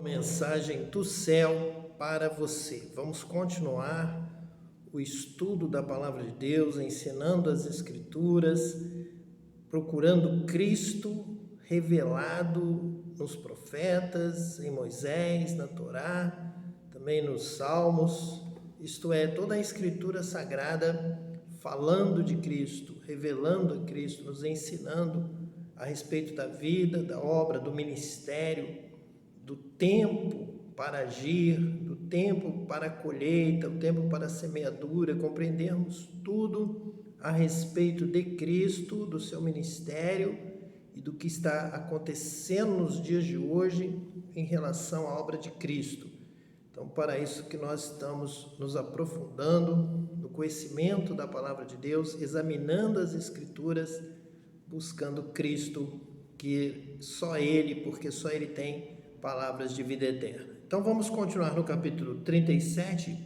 Mensagem do céu para você. Vamos continuar o estudo da palavra de Deus, ensinando as Escrituras, procurando Cristo revelado nos profetas, em Moisés, na Torá, também nos Salmos, isto é, toda a Escritura Sagrada falando de Cristo, revelando a Cristo, nos ensinando a respeito da vida, da obra, do ministério, do tempo para agir, do tempo para a colheita, o tempo para a semeadura, compreendermos tudo a respeito de Cristo, do seu ministério e do que está acontecendo nos dias de hoje em relação à obra de Cristo. Então, para isso que nós estamos nos aprofundando no conhecimento da palavra de Deus, examinando as Escrituras, buscando Cristo, que só Ele, porque só Ele tem palavras de vida eterna. Então vamos continuar no capítulo 37.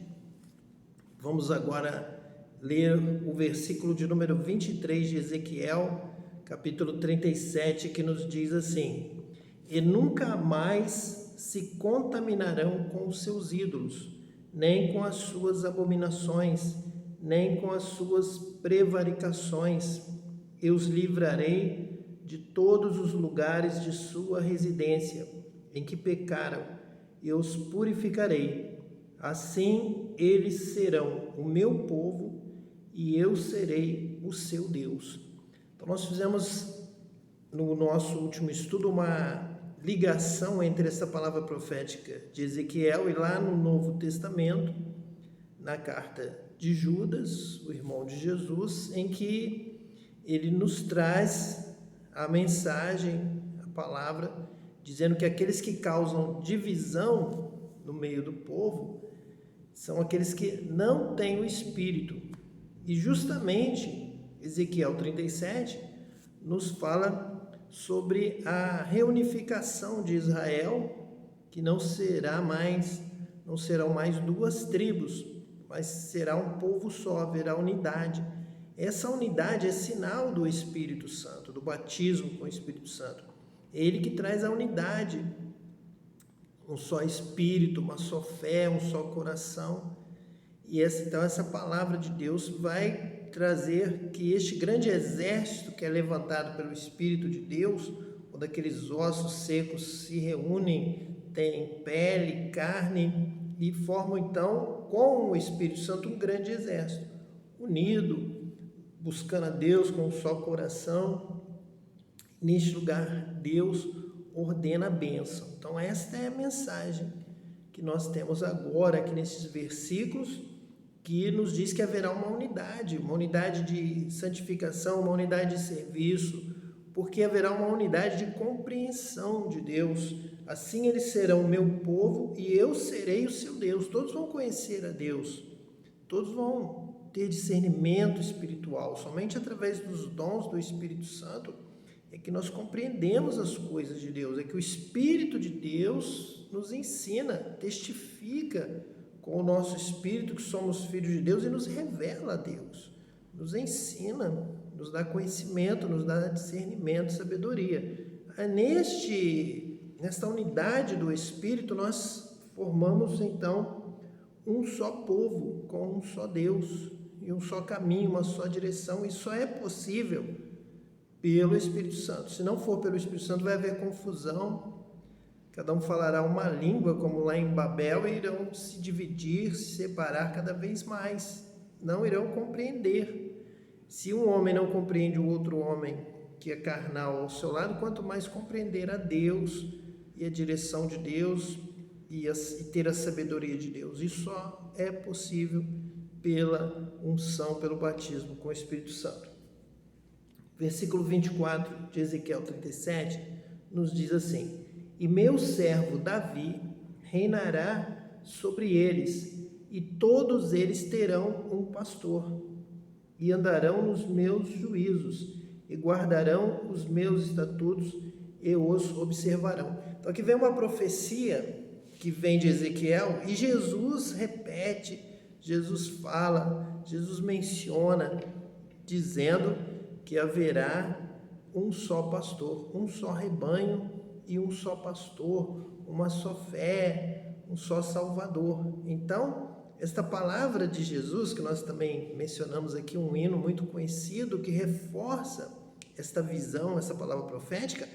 Vamos agora ler o versículo de número 23 de Ezequiel, capítulo 37, que nos diz assim: E nunca mais se contaminarão com os seus ídolos, nem com as suas abominações, nem com as suas prevaricações. Eu os livrarei de todos os lugares de sua residência em que pecaram, eu os purificarei. Assim eles serão o meu povo e eu serei o seu Deus. Então nós fizemos no nosso último estudo uma ligação entre essa palavra profética de Ezequiel e lá no Novo Testamento, na carta de Judas, o irmão de Jesus, em que ele nos traz a mensagem, a palavra, dizendo que aqueles que causam divisão no meio do povo são aqueles que não têm o Espírito. E justamente Ezequiel 37 nos fala sobre a reunificação de Israel, que não serão mais duas tribos, mas será um povo só, haverá unidade. Essa unidade é sinal do Espírito Santo, do batismo com o Espírito Santo. Ele que traz a unidade, um só Espírito, uma só fé, um só coração. E então essa palavra de Deus vai trazer que este grande exército que é levantado pelo Espírito de Deus, quando aqueles ossos secos se reúnem, tem pele, carne, e formam então com o Espírito Santo um grande exército, unido, buscando a Deus com um só coração. Neste lugar, Deus ordena a bênção. Então, esta é a mensagem que nós temos agora aqui nesses versículos, que nos diz que haverá uma unidade de santificação, uma unidade de serviço, porque haverá uma unidade de compreensão de Deus. Assim eles serão o meu povo e eu serei o seu Deus. Todos vão conhecer a Deus, todos vão ter discernimento espiritual. Somente através dos dons do Espírito Santo é que nós compreendemos as coisas de Deus, é que o Espírito de Deus nos ensina, testifica com o nosso espírito que somos filhos de Deus e nos revela a Deus, nos ensina, nos dá conhecimento, nos dá discernimento, sabedoria. Nesta unidade do Espírito, nós formamos então um só povo, com um só Deus, e um só caminho, uma só direção, e só é possível pelo Espírito Santo. Se não for pelo Espírito Santo, vai haver confusão, cada um falará uma língua, como lá em Babel, e irão se dividir, se separar cada vez mais, não irão compreender. Se um homem não compreende o outro homem, que é carnal ao seu lado, quanto mais compreender a Deus e a direção de Deus e ter a sabedoria de Deus. Isso só é possível pela unção, pelo batismo com o Espírito Santo. Versículo 24 de Ezequiel 37 nos diz assim: E meu servo Davi reinará sobre eles, e todos eles terão um pastor, e andarão nos meus juízos, e guardarão os meus estatutos, e os observarão. Então aqui vem uma profecia que vem de Ezequiel, e Jesus repete, Jesus fala, Jesus menciona, dizendo que haverá um só pastor, um só rebanho e um só pastor, uma só fé, um só Salvador. Então, esta palavra de Jesus, que nós também mencionamos aqui, um hino muito conhecido, que reforça esta visão, essa palavra profética,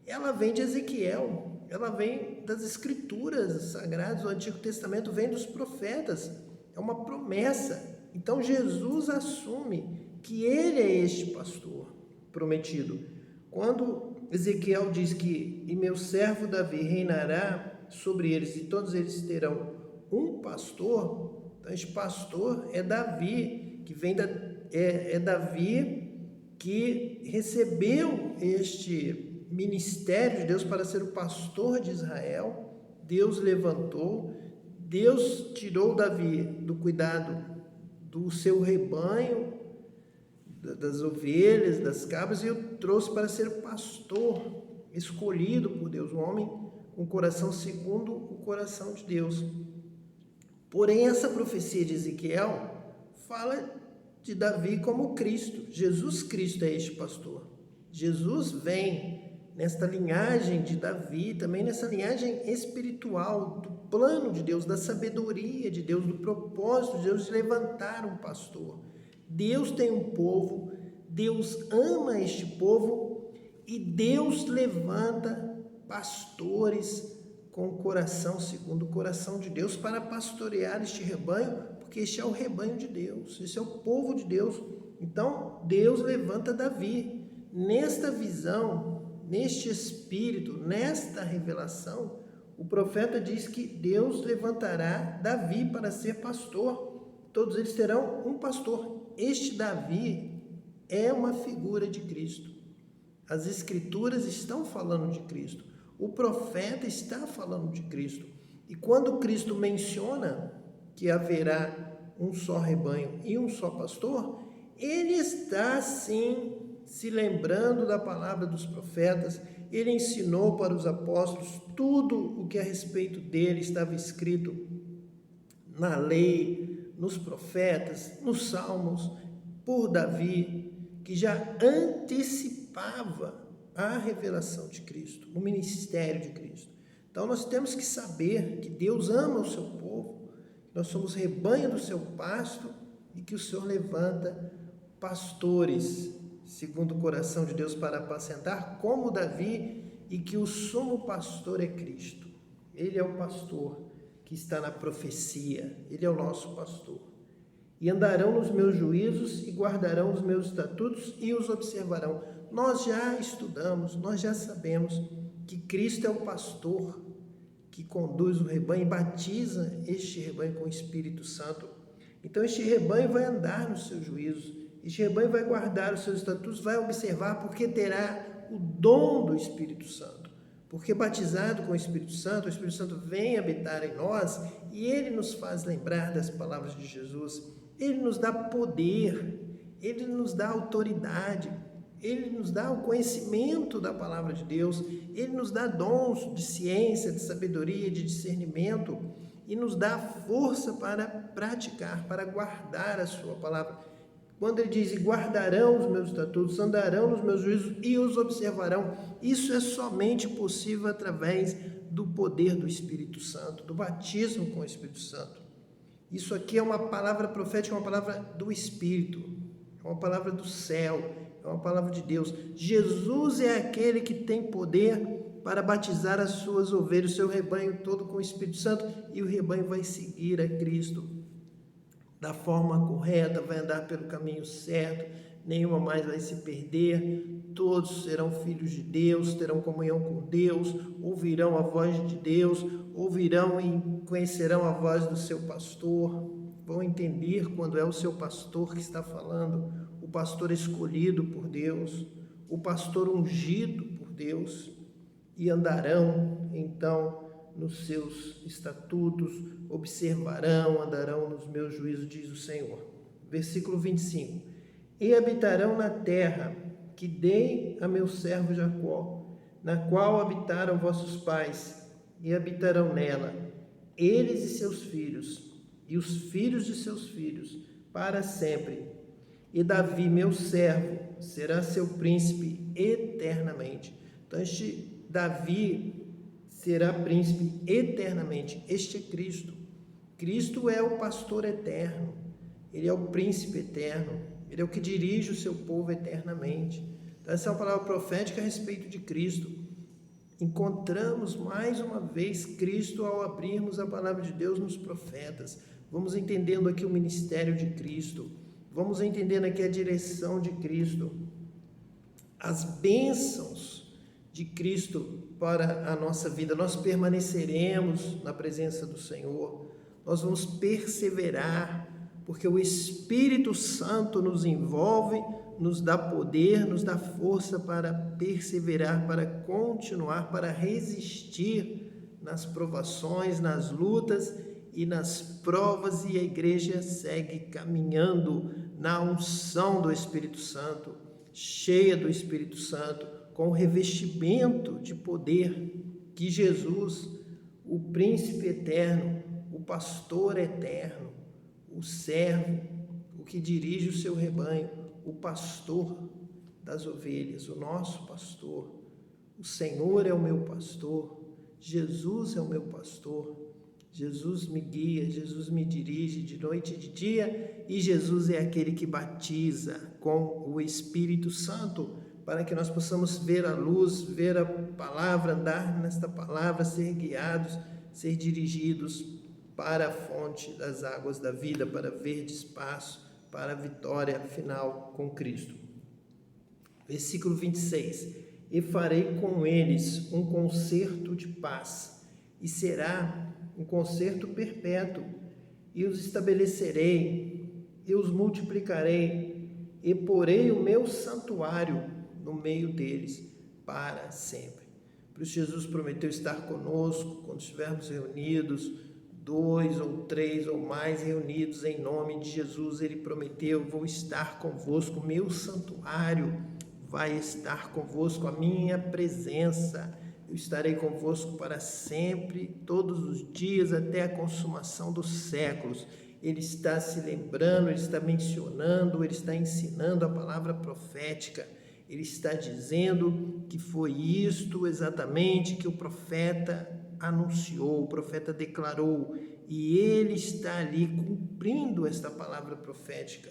ela vem de Ezequiel, ela vem das Escrituras Sagradas, o Antigo Testamento vem dos profetas, é uma promessa. Então, Jesus assume que ele é este pastor prometido. Quando Ezequiel diz que "e meu servo Davi reinará sobre eles, e todos eles terão um pastor", então este pastor é Davi, que vem Davi que recebeu este ministério de Deus para ser o pastor de Israel. Deus levantou, Deus tirou Davi do cuidado do seu rebanho, das ovelhas, das cabras, e o trouxe para ser o pastor escolhido por Deus, um homem com o coração segundo o coração de Deus. Porém, essa profecia de Ezequiel fala de Davi como Cristo. Jesus Cristo é este pastor. Jesus vem nesta linhagem de Davi, também nessa linhagem espiritual, do plano de Deus, da sabedoria de Deus, do propósito de Deus de levantar um pastor. Deus tem um povo, Deus ama este povo e Deus levanta pastores com o coração segundo o coração de Deus para pastorear este rebanho, porque este é o rebanho de Deus, esse é o povo de Deus. Então, Deus levanta Davi. Nesta visão, neste espírito, nesta revelação, o profeta diz que Deus levantará Davi para ser pastor. Todos eles terão um pastor. Este Davi é uma figura de Cristo. As Escrituras estão falando de Cristo. O profeta está falando de Cristo. E quando Cristo menciona que haverá um só rebanho e um só pastor, ele está sim se lembrando da palavra dos profetas. Ele ensinou para os apóstolos tudo o que a respeito dele estava escrito na lei, nos profetas, nos salmos, por Davi, que já antecipava a revelação de Cristo, o ministério de Cristo. Então nós temos que saber que Deus ama o seu povo, nós somos rebanho do seu pasto e que o Senhor levanta pastores segundo o coração de Deus para apacentar, como Davi, e que o sumo pastor é Cristo. Ele é o pastor que está na profecia, ele é o nosso pastor. E andarão nos meus juízos e guardarão os meus estatutos e os observarão. Nós já estudamos, nós já sabemos que Cristo é o pastor que conduz o rebanho e batiza este rebanho com o Espírito Santo. Então este rebanho vai andar nos seus juízos, este rebanho vai guardar os seus estatutos, vai observar, porque terá o dom do Espírito Santo. Porque batizado com o Espírito Santo vem habitar em nós e ele nos faz lembrar das palavras de Jesus. Ele nos dá poder, ele nos dá autoridade, ele nos dá o conhecimento da palavra de Deus, ele nos dá dons de ciência, de sabedoria, de discernimento e nos dá força para praticar, para guardar a sua palavra. Quando ele diz, guardarão os meus estatutos, andarão nos meus juízos e os observarão, isso é somente possível através do poder do Espírito Santo, do batismo com o Espírito Santo. Isso aqui é uma palavra profética, uma palavra do Espírito, é uma palavra do céu, é uma palavra de Deus. Jesus é aquele que tem poder para batizar as suas ovelhas, o seu rebanho todo com o Espírito Santo, e o rebanho vai seguir a Cristo da forma correta, vai andar pelo caminho certo, nenhuma mais vai se perder, todos serão filhos de Deus, terão comunhão com Deus, ouvirão a voz de Deus, ouvirão e conhecerão a voz do seu pastor, vão entender quando é o seu pastor que está falando, o pastor escolhido por Deus, o pastor ungido por Deus, e andarão então nos seus estatutos, observarão, andarão nos meus juízos, diz o Senhor. Versículo 25. E habitarão na terra que dei a meu servo Jacó, na qual habitaram vossos pais, e habitarão nela, eles e seus filhos, e os filhos de seus filhos, para sempre. E Davi, meu servo, será seu príncipe eternamente. Então, este Davi será príncipe eternamente. Este é Cristo. Cristo é o pastor eterno, ele é o príncipe eterno, ele é o que dirige o seu povo eternamente. Então, essa é uma palavra profética a respeito de Cristo. Encontramos mais uma vez Cristo ao abrirmos a palavra de Deus nos profetas. Vamos entendendo aqui o ministério de Cristo, vamos entendendo aqui a direção de Cristo, as bênçãos de Cristo para a nossa vida. Nós permaneceremos na presença do Senhor, nós vamos perseverar, porque o Espírito Santo nos envolve, nos dá poder, nos dá força para perseverar, para continuar, para resistir nas provações, nas lutas e nas provas, e a igreja segue caminhando na unção do Espírito Santo, cheia do Espírito Santo, com o revestimento de poder que Jesus, o príncipe eterno, o pastor eterno, o servo, o que dirige o seu rebanho, o pastor das ovelhas, o nosso pastor, o Senhor é o meu pastor, Jesus é o meu pastor, Jesus me guia, Jesus me dirige de noite e de dia, e Jesus é aquele que batiza com o Espírito Santo, para que nós possamos ver a luz, ver a palavra, andar nesta palavra, ser guiados, ser dirigidos para a fonte das águas da vida, para verde espaço, para a vitória final com Cristo. Versículo 26. E farei com eles um concerto de paz, e será um concerto perpétuo, e os estabelecerei, e os multiplicarei, e porei o meu santuário no meio deles para sempre. Por isso Jesus prometeu estar conosco quando estivermos reunidos, 2 ou 3 ou mais reunidos em nome de Jesus. Ele prometeu: vou estar convosco, meu santuário vai estar convosco, a minha presença, eu estarei convosco para sempre, todos os dias, até a consumação dos séculos. Ele está se lembrando, ele está mencionando, ele está ensinando a palavra profética, ele está dizendo que foi isto exatamente que o profeta anunciou, o profeta declarou, e ele está ali cumprindo esta palavra profética.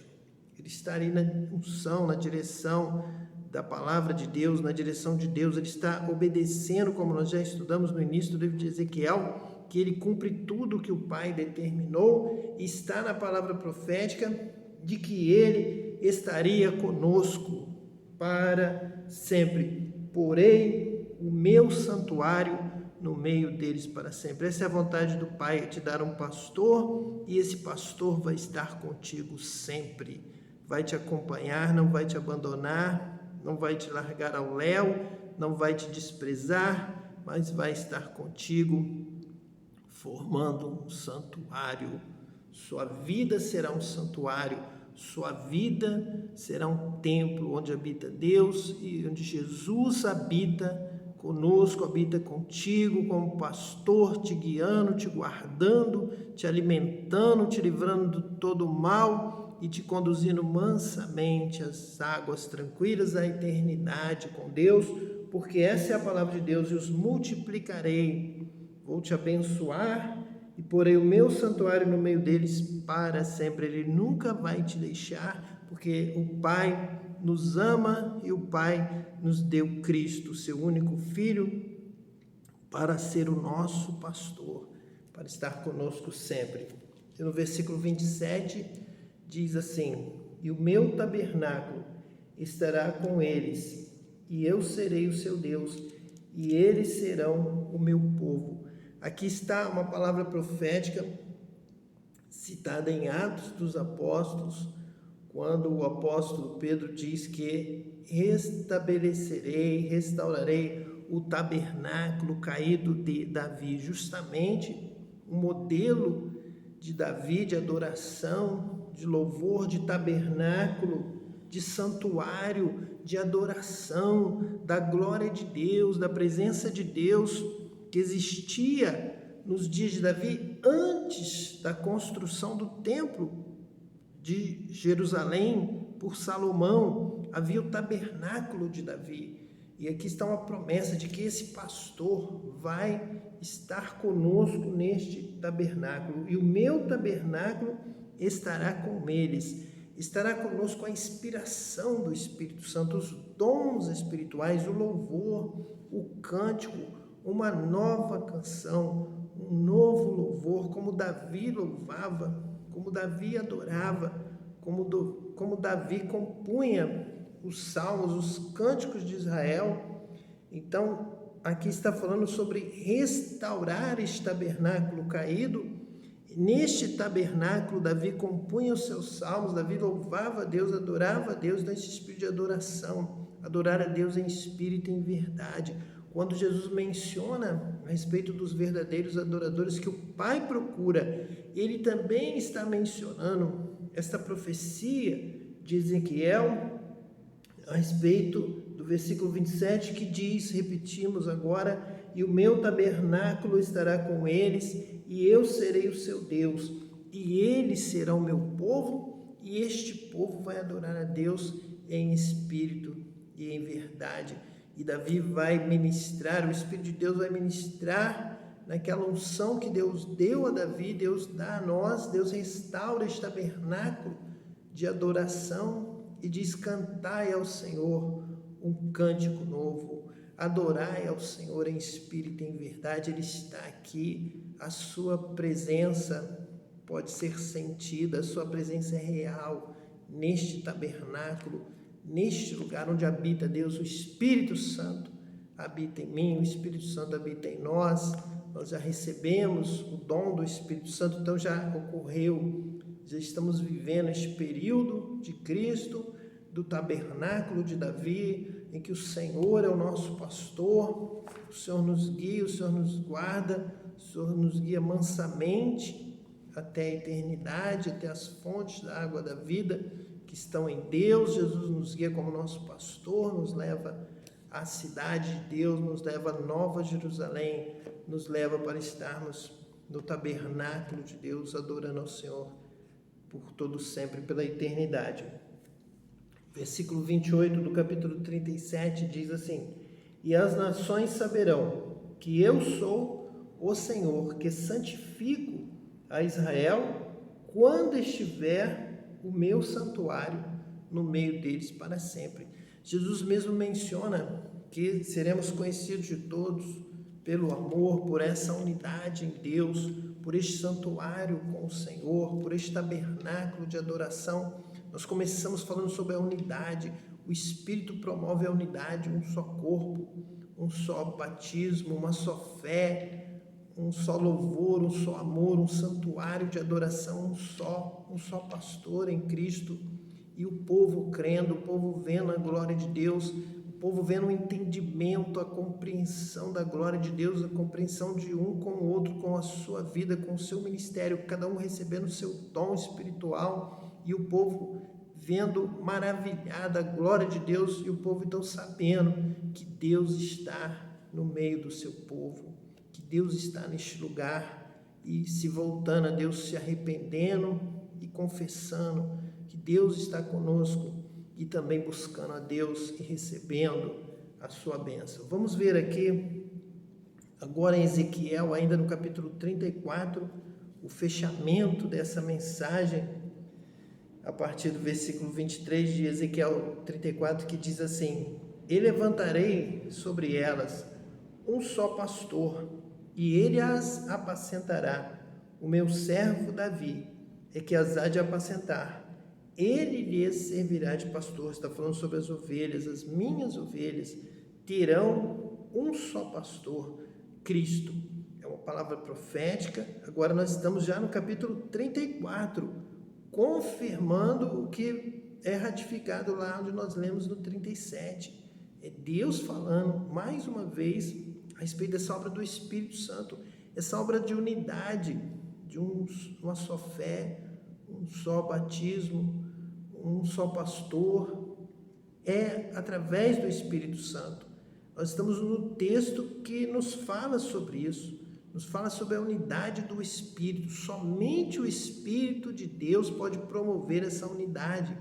Ele está ali na unção, na direção da palavra de Deus, na direção de Deus. Ele está obedecendo, como nós já estudamos no início do livro de Ezequiel, que ele cumpre tudo que o Pai determinou, e está na palavra profética de que ele estaria conosco para sempre. Porei o meu santuário no meio deles para sempre. Essa é a vontade do Pai, te dar um pastor, e esse pastor vai estar contigo sempre, vai te acompanhar, não vai te abandonar, não vai te largar ao léu, não vai te desprezar, mas vai estar contigo, formando um santuário. Sua vida será um santuário, sua vida será um templo onde habita Deus e onde Jesus habita conosco, habita contigo como pastor, te guiando, te guardando, te alimentando, te livrando de todo o mal e te conduzindo mansamente às águas tranquilas da eternidade com Deus, porque essa é a palavra de Deus. E os multiplicarei, vou te abençoar e porei o meu santuário no meio deles para sempre. Ele nunca vai te deixar, porque o Pai nos ama e o Pai nos deu Cristo, seu único Filho, para ser o nosso pastor, para estar conosco sempre. E no versículo 27 diz assim: e o meu tabernáculo estará com eles, e eu serei o seu Deus, e eles serão o meu povo. Aqui está uma palavra profética citada em Atos dos Apóstolos, quando o apóstolo Pedro diz que restaurarei o tabernáculo caído de Davi, justamente o modelo de Davi de adoração, de louvor, de tabernáculo, de santuário, de adoração, da glória de Deus, da presença de Deus que existia nos dias de Davi, antes da construção do templo de Jerusalém por Salomão. Havia o tabernáculo de Davi, E aqui está uma promessa de que esse pastor vai estar conosco neste tabernáculo. E o meu tabernáculo estará com eles. Estará conosco a inspiração do Espírito Santo, os dons espirituais, o louvor, o cântico, uma nova canção, um novo louvor, como Davi louvava, como Davi adorava, como Davi compunha os salmos, os cânticos de Israel. Então, aqui está falando sobre restaurar este tabernáculo caído. Neste tabernáculo, Davi compunha os seus salmos, Davi louvava a Deus, adorava a Deus nesse espírito de adoração, adorar a Deus em espírito e em verdade. Quando Jesus menciona a respeito dos verdadeiros adoradores que o Pai procura, ele também está mencionando esta profecia de Ezequiel a respeito do versículo 27, que diz, repetimos agora: e o meu tabernáculo estará com eles, e eu serei o seu Deus, e eles serão meu povo, e este povo vai adorar a Deus em espírito e em verdade. E Davi vai ministrar, o Espírito de Deus vai ministrar naquela unção que Deus deu a Davi, Deus dá a nós, Deus restaura este tabernáculo de adoração e diz: cantai ao Senhor um cântico novo, adorai ao Senhor em espírito e em verdade. Ele está aqui, a sua presença pode ser sentida, a sua presença é real neste tabernáculo, neste lugar onde habita Deus. O Espírito Santo habita em mim, o Espírito Santo habita em nós. Nós já recebemos o dom do Espírito Santo, então já ocorreu, já estamos vivendo este período de Cristo, do tabernáculo de Davi, em que o Senhor é o nosso pastor, o Senhor nos guia, o Senhor nos guarda, o Senhor nos guia mansamente até a eternidade, até as fontes da água da vida que estão em Deus. Jesus nos guia como nosso pastor, nos leva à cidade de Deus, nos leva a Nova Jerusalém, nos leva para estarmos no tabernáculo de Deus, adorando ao Senhor por todo sempre, pela eternidade. Versículo 28 do capítulo 37 diz assim: e as nações saberão que eu sou o Senhor, que santifico a Israel, quando estiver o meu santuário no meio deles para sempre. Jesus mesmo menciona que seremos conhecidos de todos pelo amor, por essa unidade em Deus, por este santuário com o Senhor, por este tabernáculo de adoração. Nós começamos falando sobre a unidade. O Espírito promove a unidade, um só corpo, um só batismo, uma só fé, um só louvor, um só amor, um santuário de adoração, um só pastor em Cristo. E o povo crendo, o povo vendo a glória de Deus, o povo vendo o entendimento, a compreensão da glória de Deus, a compreensão de um com o outro, com a sua vida, com o seu ministério, cada um recebendo o seu dom espiritual, e o povo vendo maravilhada a glória de Deus, e o povo então sabendo que Deus está no meio do seu povo, que Deus está neste lugar, e se voltando a Deus, se arrependendo e confessando que Deus está conosco, e também buscando a Deus e recebendo a sua bênção. Vamos ver aqui, agora em Ezequiel, ainda no capítulo 34, o fechamento dessa mensagem, a partir do versículo 23 de Ezequiel 34, que diz assim: e levantarei sobre elas um só pastor, e ele as apacentará. O meu servo Davi é que as há de apacentar. Ele lhes servirá de pastor. Está falando sobre as ovelhas. As minhas ovelhas terão um só pastor, Cristo. É uma palavra profética. Agora nós estamos já no capítulo 34, confirmando o que é ratificado lá onde nós lemos no 37. É Deus falando mais uma vez a respeito dessa obra do Espírito Santo, essa obra de unidade, de uma só fé, um só batismo, um só pastor. É através do Espírito Santo. Nós estamos no texto que nos fala sobre isso, nos fala sobre a unidade do Espírito. Somente o Espírito de Deus pode promover essa unidade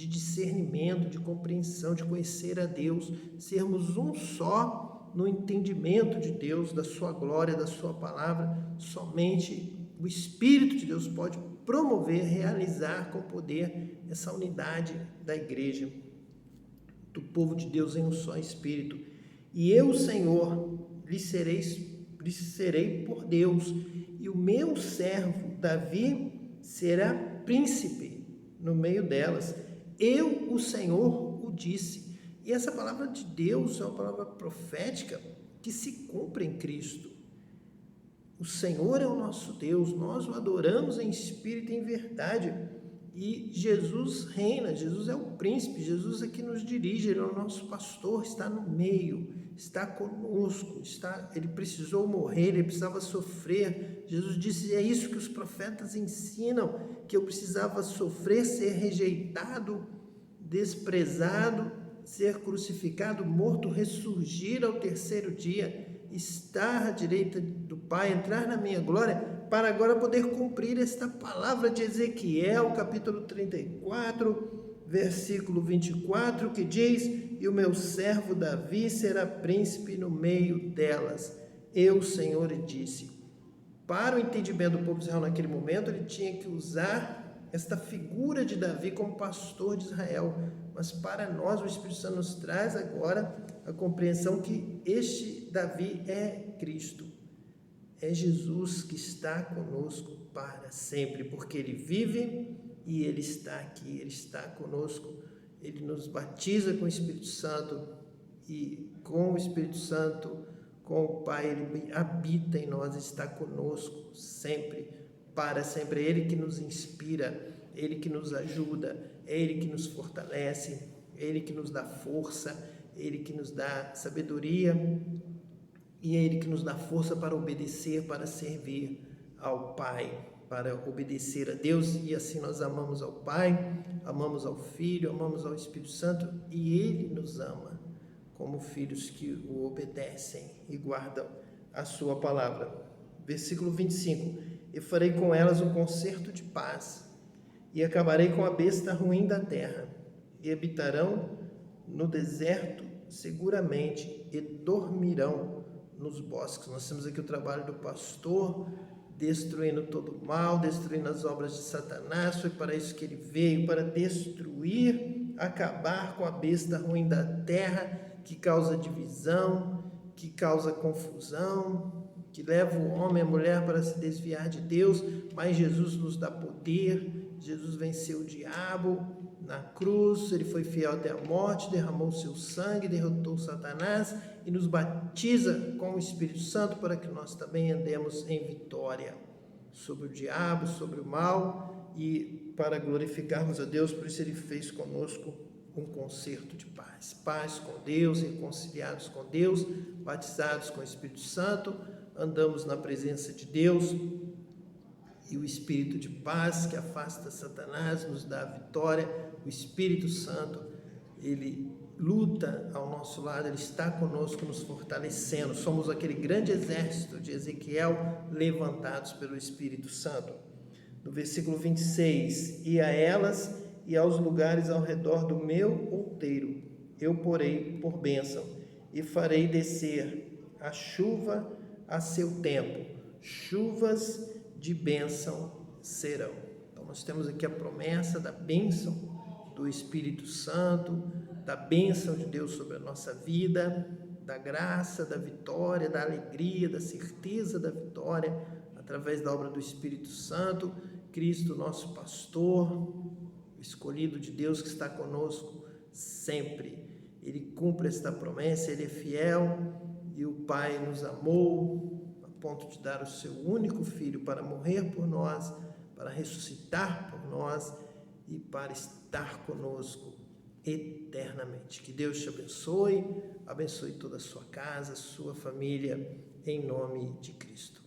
de discernimento, de compreensão, de conhecer a Deus, sermos um só no entendimento de Deus, da sua glória, da sua palavra. Somente o Espírito de Deus pode promover, realizar com poder essa unidade da igreja, do povo de Deus em um só Espírito. E eu, Senhor, lhes serei por Deus, e o meu servo Davi será príncipe no meio delas. Eu, o Senhor, o disse. E essa palavra de Deus é uma palavra profética que se cumpre em Cristo. O Senhor é o nosso Deus, nós o adoramos em espírito e em verdade. E Jesus reina, Jesus é o príncipe, Jesus é que nos dirige, Ele é o nosso pastor, está no meio, está conosco, Ele precisou morrer, Ele precisava sofrer. Jesus disse, é isso que os profetas ensinam, que eu precisava sofrer, ser rejeitado, desprezado, ser crucificado, morto, ressurgir ao terceiro dia, estar à direita do Pai, entrar na minha glória, para agora poder cumprir esta palavra de Ezequiel, capítulo 34, versículo 24, que diz, e o meu servo Davi será príncipe no meio delas. Eu, Senhor, disse. Para o entendimento do povo de Israel naquele momento, ele tinha que usar esta figura de Davi como pastor de Israel, mas para nós o Espírito Santo nos traz agora a compreensão que este Davi é Cristo, é Jesus que está conosco para sempre, porque Ele vive e Ele está aqui, Ele está conosco, Ele nos batiza com o Espírito Santo e com o Espírito Santo, com o Pai, Ele habita em nós, está conosco sempre, para sempre. É Ele que nos inspira, Ele que nos ajuda, é Ele que nos fortalece, é Ele que nos dá força, é Ele que nos dá sabedoria e é Ele que nos dá força para obedecer, para servir ao Pai, para obedecer a Deus. E assim nós amamos ao Pai, amamos ao Filho, amamos ao Espírito Santo e Ele nos ama como filhos que o obedecem e guardam a sua palavra. Versículo 25. E farei com elas um concerto de paz, e acabarei com a besta ruim da terra, e habitarão no deserto seguramente, e dormirão nos bosques. Nós temos aqui o trabalho do pastor, destruindo todo o mal, destruindo as obras de Satanás. Foi para isso que ele veio, para destruir, acabar com a besta ruim da terra, que causa divisão, que causa confusão, que leva o homem e a mulher para se desviar de Deus. Mas Jesus nos dá poder, Jesus venceu o diabo na cruz, Ele foi fiel até a morte, derramou o seu sangue, derrotou Satanás e nos batiza com o Espírito Santo para que nós também andemos em vitória sobre o diabo, sobre o mal e para glorificarmos a Deus. Por isso Ele fez conosco um concerto de paz, paz com Deus, reconciliados com Deus, batizados com o Espírito Santo, andamos na presença de Deus e o Espírito de paz que afasta Satanás nos dá a vitória. O Espírito Santo, Ele luta ao nosso lado, Ele está conosco, nos fortalecendo. Somos aquele grande exército de Ezequiel levantados pelo Espírito Santo. No versículo 26, e a elas e aos lugares ao redor do meu outeiro eu porei por bênção, e farei descer a chuva a seu tempo, chuvas de bênção serão. Então nós temos aqui a promessa da bênção do Espírito Santo, da bênção de Deus sobre a nossa vida, da graça, da vitória, da alegria, da certeza da vitória, através da obra do Espírito Santo. Cristo, nosso pastor, o escolhido de Deus que está conosco sempre. Ele cumpre esta promessa, Ele é fiel e o Pai nos amou a ponto de dar o seu único Filho para morrer por nós, para ressuscitar por nós e para estar conosco eternamente. Que Deus te abençoe, abençoe toda a sua casa, sua família, em nome de Cristo.